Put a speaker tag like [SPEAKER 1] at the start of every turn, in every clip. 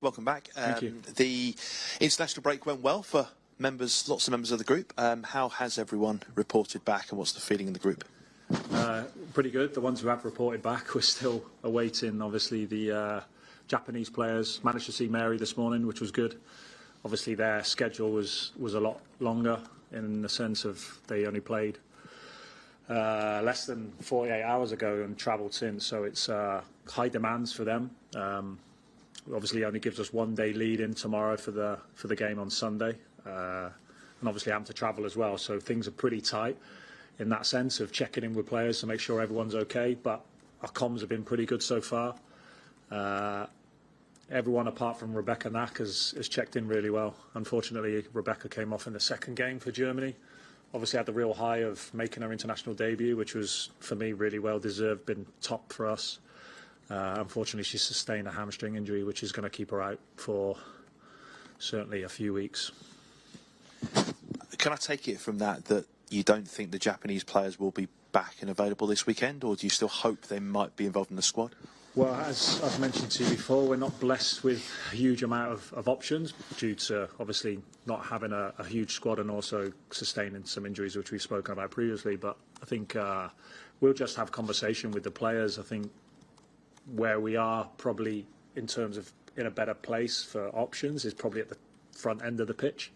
[SPEAKER 1] Welcome back.
[SPEAKER 2] Thank you.
[SPEAKER 1] The international break went well for lots of members of the group. How has everyone reported back, and what's the feeling in the group?
[SPEAKER 2] Pretty good. The ones who have reported back, we're still awaiting, obviously, the Japanese players. Managed to see Mary this morning, which was good. Obviously, their schedule was a lot longer in the sense of they only played less than 48 hours ago and travelled since. So it's high demands for them. Obviously, it only gives us 1 day lead in tomorrow for the game on Sunday, and obviously having to travel as well. So things are pretty tight in that sense of checking in with players to make sure everyone's okay. But our comms have been pretty good so far. Everyone apart from Rebecca Knack has checked in really well. Unfortunately, Rebecca came off in the second game for Germany. Obviously had the real high of making her international debut, which was, for me, really well deserved, been top for us. Unfortunately, she sustained a hamstring injury, which is going to keep her out for certainly a few weeks.
[SPEAKER 1] Can I take it from that you don't think the Japanese players will be back and available this weekend, or do you still hope they might be involved in the squad?
[SPEAKER 2] Well, as I've mentioned to you before, we're not blessed with a huge amount of options due to obviously not having a huge squad and also sustaining some injuries, which we've spoken about previously. But I think we'll just have conversation with the players. I think where we are probably in terms of in a better place for options is probably at the front end of the pitch.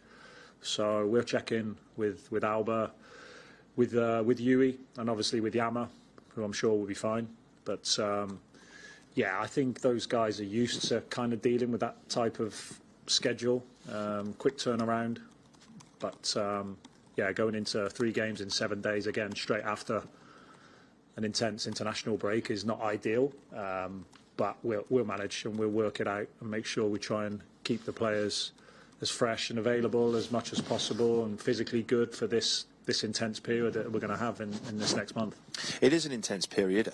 [SPEAKER 2] So we'll check in with Alba, with Yui, and obviously with Yama, who I'm sure will be fine. But yeah, I think those guys are used to kind of dealing with that type of schedule, quick turnaround. But yeah, going into 3 games in 7 days again, straight after an intense international break is not ideal. But we'll manage and we'll work it out and make sure we try and keep the players as fresh and available as much as possible and physically good for this intense period that we're going to have in this next month.
[SPEAKER 1] It is an intense period.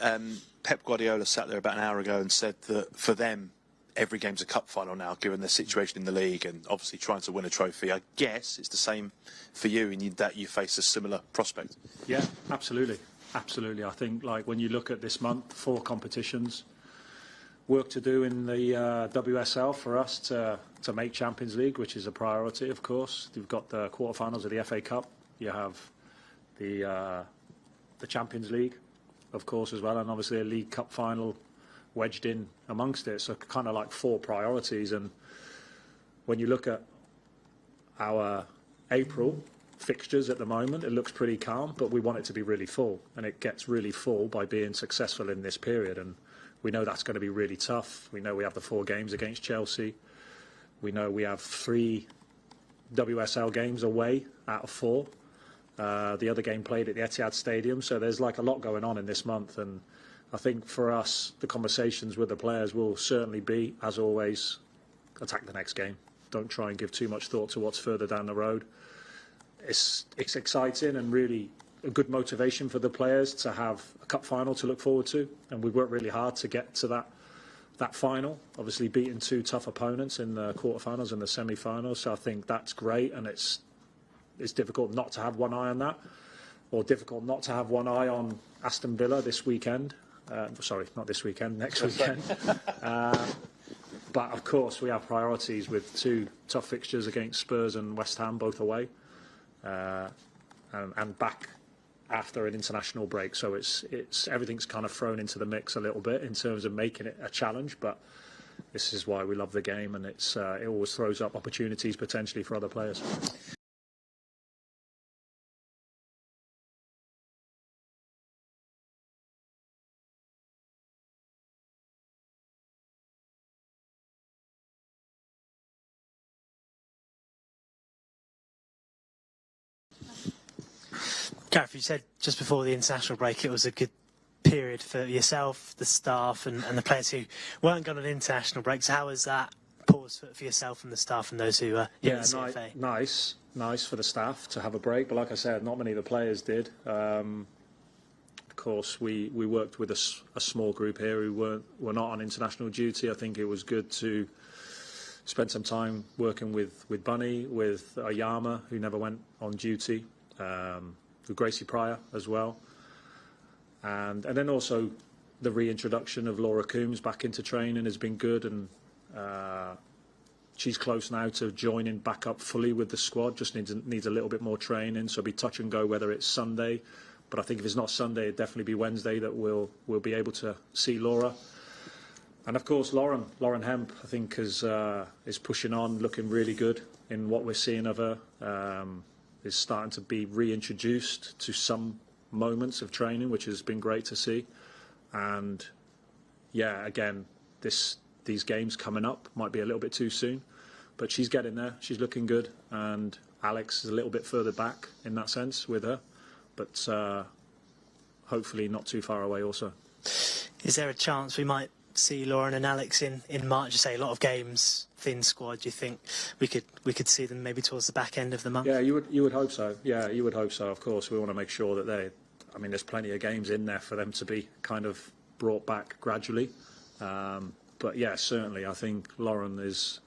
[SPEAKER 1] Pep Guardiola sat there about an hour ago and said that for them, every game's a cup final now, given their situation in the league and obviously trying to win a trophy. I guess it's the same for you in that you face a similar prospect.
[SPEAKER 2] Yeah, absolutely. Absolutely. I think like when you look at this month, 4 competitions, work to do in the WSL for us to make Champions League, which is a priority, of course. You've got the quarterfinals of the FA Cup. You have the Champions League, of course, as well, and obviously a League Cup final wedged in amongst it. So kind of like 4 priorities. And when you look at our April fixtures at the moment, it looks pretty calm, but we want it to be really full, and it gets really full by being successful in this period. And we know that's going to be really tough. We know we have the 4 games against Chelsea. We know we have 3 WSL games away out of 4. The other game played at the Etihad Stadium, so there's like a lot going on in this month. And I think for us, the conversations with the players will certainly be, as always, attack the next game. Don't try and give too much thought to what's further down the road. It's exciting and really a good motivation for the players to have a cup final to look forward to, and we worked really hard to get to that final, obviously beating 2 tough opponents in the quarterfinals and the semi-finals. So I think that's great, and it's difficult not to have one eye on that, or difficult not to have one eye on Aston Villa this weekend. Sorry, not this weekend, next weekend. But of course we have priorities with 2 tough fixtures against Spurs and West Ham, both away, and back after an international break. So it's everything's kind of thrown into the mix a little bit in terms of making it a challenge. But this is why we love the game, and it always throws up opportunities potentially for other players.
[SPEAKER 3] Gareth, you said just before the international break it was a good period for yourself, the staff and the players who weren't going on an international break. So how was that pause for yourself and the staff and those who were in the CFA?
[SPEAKER 2] Nice for the staff to have a break. But like I said, not many of the players did. Of course, we worked with a small group here who were not on international duty. I think it was good to spend some time working with Bunny, with Ayama, who never went on duty. With Gracie Pryor as well, and then also the reintroduction of Laura Coombs back into training has been good, and she's close now to joining back up fully with the squad. Just needs a little bit more training, so it'll be touch and go whether it's Sunday. But I think if it's not Sunday, it'll definitely be Wednesday that we'll be able to see Laura. And of course, Lauren Hemp, I think, is pushing on, looking really good in what we're seeing of her. Is starting to be reintroduced to some moments of training, which has been great to see. And yeah, again, these games coming up might be a little bit too soon, but she's getting there. She's looking good, and Alex is a little bit further back in that sense with her, but hopefully not too far away also.
[SPEAKER 3] Is there a chance we might see Lauren and Alex in March? You say a lot of games, thin squad. Do you think we could see them maybe towards the back end of the month?
[SPEAKER 2] Yeah, you would hope so. Yeah, you would hope so. Of course, we want to make sure that there's plenty of games in there for them to be kind of brought back gradually. But yeah, certainly, I think Lauren is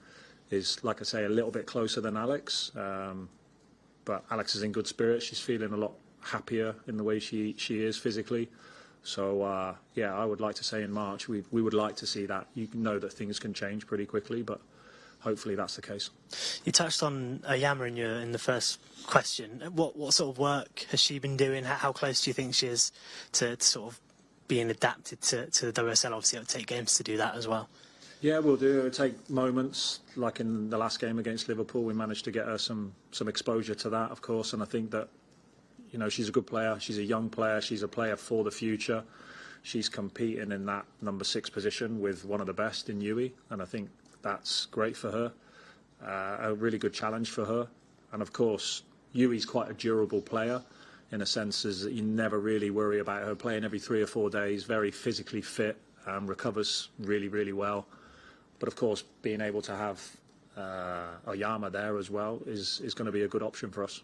[SPEAKER 2] like I say, a little bit closer than Alex. But Alex is in good spirits. She's feeling a lot happier in the way she is physically. So yeah, I would like to say in March we would like to see that. You know that things can change pretty quickly, but hopefully that's the case.
[SPEAKER 3] You touched on Oyama in the first question. What sort of work has she been doing? How close do you think she is to sort of being adapted to the WSL? Obviously, it'll take games to do that as well.
[SPEAKER 2] Yeah, we'll do. It'll take moments. Like in the last game against Liverpool, we managed to get her some exposure to that, of course. And I think that, you know, she's a good player. She's a young player. She's a player for the future. She's competing in that number 6 position with one of the best in Yui, and I think that's great for her. A really good challenge for her. And of course, Yui's quite a durable player in a sense as that you never really worry about her playing every 3 or 4 days, very physically fit, recovers really, really well. But of course, being able to have Oyama there as well is going to be a good option for us.